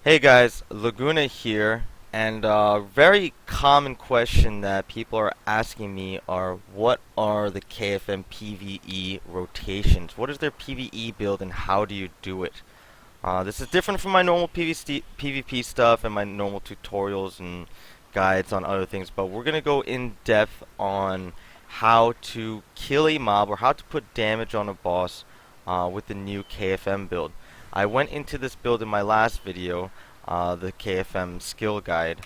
Hey guys, Laguna here, and a very common question that people are asking me are what are the KFM PvE rotations? What is their PvE build and how do you do it? This is different from my normal PvP stuff and my normal tutorials and guides on other things, but we're going to go in depth on how to kill a mob or how to put damage on a boss with the new KFM build. I went into this build in my last video, the KFM skill guide,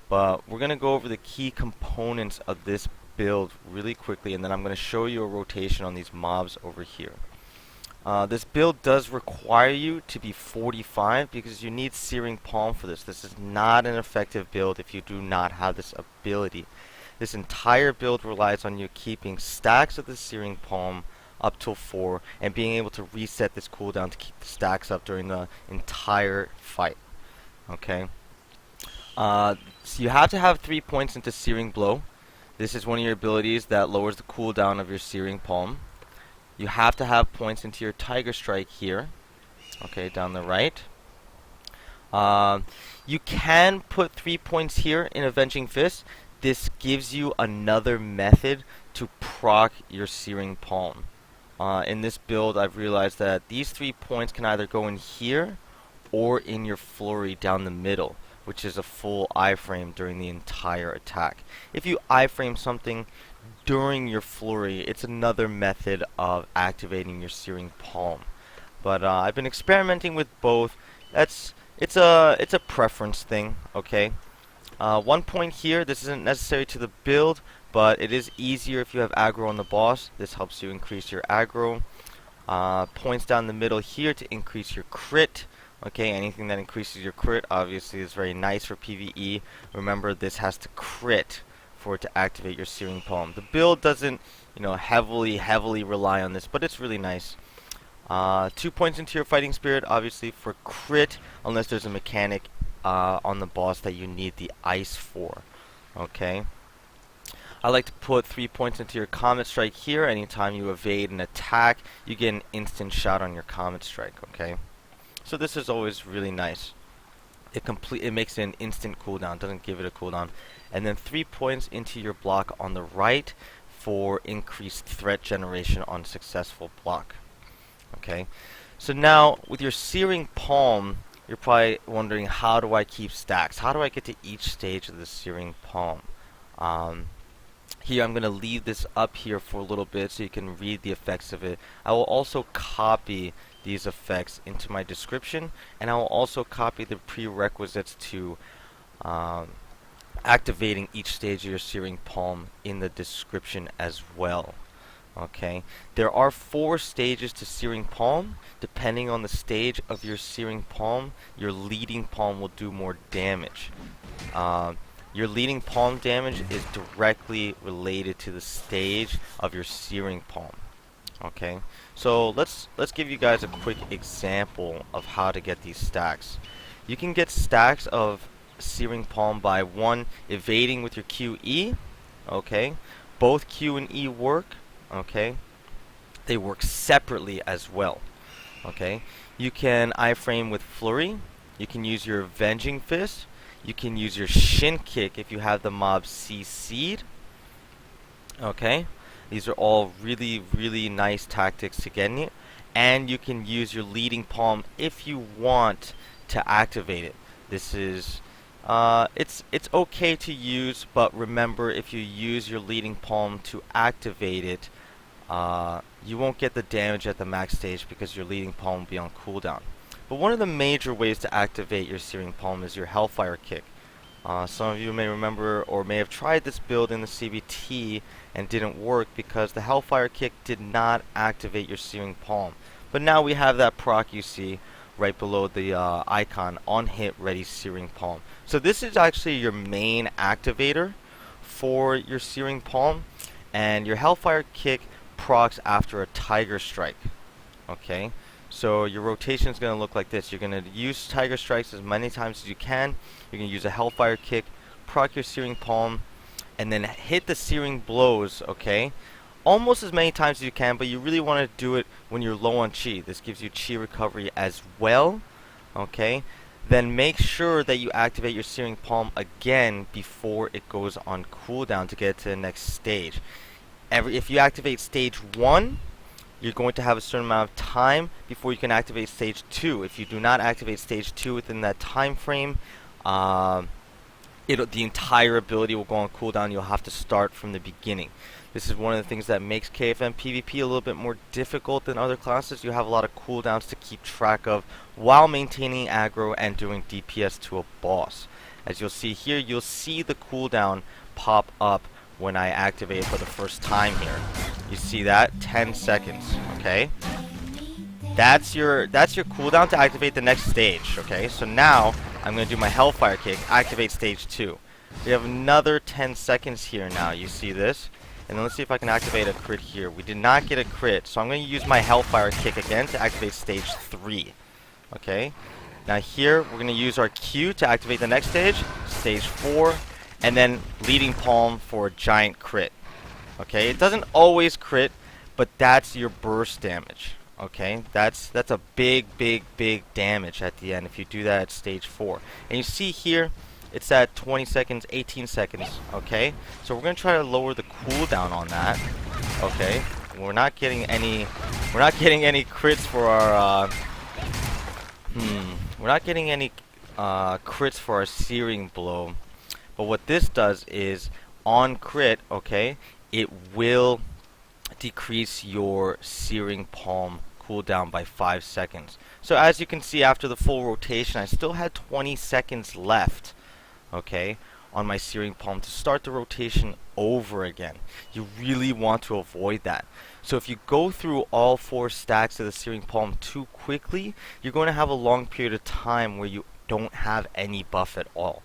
but we're going to go over the key components of this build really quickly, and then I'm going to show you a rotation on these mobs over here. This build does require you to be 45 because you need Searing Palm for this. This is not an effective build if you do not have this ability. This entire build relies on you keeping stacks of the Searing Palm up till 4 and being able to reset this cooldown to keep the stacks up during the entire fight. Okay. So you have to have 3 points into Searing Blow. This is one of your abilities that lowers the cooldown of your Searing Palm. You have to have points into your Tiger Strike here. Okay, down the right. You can put 3 points here in Avenging Fist. This gives you another method to proc your Searing Palm. In this build, I've realized that these 3 points can either go in here or in your flurry down the middle, which is a full iframe during the entire attack. If you iframe something during your flurry, it's another method of activating your Searing Palm. But I've been experimenting with both. It's a preference thing, okay? 1 point here. This isn't necessary to the build, but it is easier if you have aggro on the boss. This helps you increase your aggro. Points down the middle here to increase your crit. Okay, anything that increases your crit obviously is very nice for PvE. Remember, this has to crit for it to activate your Searing Palm. The build doesn't, heavily rely on this, but it's really nice. 2 points into your Fighting Spirit, obviously for crit, unless there's a mechanic on the boss that you need the ice for. Okay. I like to put 3 points into your Comet Strike here. Anytime you evade an attack, you get an instant shot on your Comet Strike. Okay. So this is always really nice. It makes it an instant cooldown, doesn't give it a cooldown. And then 3 points into your block on the right for increased threat generation on successful block. Okay, so now with your Searing Palm, you're probably wondering, how do I keep stacks? How do I get to each stage of the Searing Palm? Here I'm going to leave this up here for a little bit so you can read the effects of it. I will also copy these effects into my description, and I will also copy the prerequisites to activating each stage of your Searing Palm in the description as well. Okay, there are 4 stages to Searing Palm. Depending on the stage of your Searing Palm, your leading palm will do more damage. Your leading palm damage is directly related to the stage of your Searing Palm. Okay, so let's give you guys a quick example of how to get these stacks. You can get stacks of Searing Palm by 1, evading with your QE. Okay, both Q and E work. Okay, they work separately as well. Okay, you can iframe with Flurry. You can use your Avenging Fist. You can use your Shin Kick if you have the mob CC'd. Okay, these are all really nice tactics to get in it. And you can use your leading palm if you want to activate it. This is it's okay to use, but remember, if you use your leading palm to activate it, you won't get the damage at the max stage because your leading palm will be on cooldown. But one of the major ways to activate your Searing Palm is your Hellfire Kick. Some of you may remember or may have tried this build in the CBT and didn't work because the Hellfire Kick did not activate your Searing Palm. But now we have that proc you see right below the icon, on hit ready Searing Palm. So this is actually your main activator for your Searing Palm, and your Hellfire Kick procs after a Tiger Strike. Okay, so your rotation is going to look like this. You're going to use Tiger Strikes as many times as you can. You're going to use a Hellfire Kick, proc your Searing Palm, and then hit the Searing Blows, okay? Almost as many times as you can, but you really want to do it when you're low on chi. This gives you chi recovery as well, okay? then make sure that you activate your Searing Palm again before it goes on cooldown to get to the next stage. If you activate stage 1, you're going to have a certain amount of time before you can activate stage 2. If you do not activate stage 2 within that time frame, the entire ability will go on cooldown. You'll have to start from the beginning. This is one of the things that makes KFM PvP a little bit more difficult than other classes. You have a lot of cooldowns to keep track of while maintaining aggro and doing DPS to a boss. As you'll see here, you'll see the cooldown pop up when I activate it for the first time here. You see that? 10 seconds, okay? That's your cooldown to activate the next stage, okay? So now, I'm going to do my Hellfire Kick, activate stage 2. We have another 10 seconds here now, you see this? And then let's see if I can activate a crit here. We did not get a crit, so I'm going to use my Hellfire Kick again to activate stage 3. Okay? Now here, we're going to use our Q to activate the next stage, stage 4, and then Leading Palm for a giant crit. Okay? It doesn't always crit, but that's your burst damage. Okay? That's a big damage at the end if you do that at stage 4. And you see here, it's at 20 seconds, 18 seconds, okay? So we're going to try to lower the cooldown on that, okay? We're not getting any crits for our, we're not getting any crits for our Searing Blow. But what this does is, on crit, okay, it will decrease your Searing Palm cooldown by 5 seconds. So as you can see, after the full rotation, I still had 20 seconds left, okay, on my Searing Palm to start the rotation over again. You really want to avoid that. So if you go through all 4 stacks of the Searing Palm too quickly, you're going to have a long period of time where you don't have any buff at all.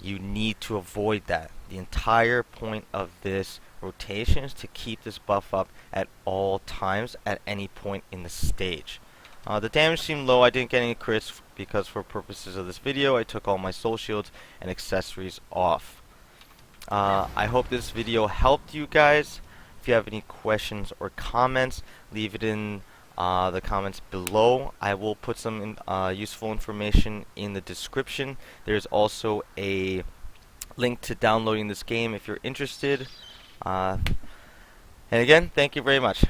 You need to avoid that. The entire point of this rotation is to keep this buff up at all times at any point in the stage. The damage seemed low. I didn't get any crits because for purposes of this video I took all my soul shields and accessories off. I hope this video helped you guys. If you have any questions or comments, leave it in the comments below. I will put some useful information in the description. There's also a link to downloading this game if you're interested. And again, thank you very much.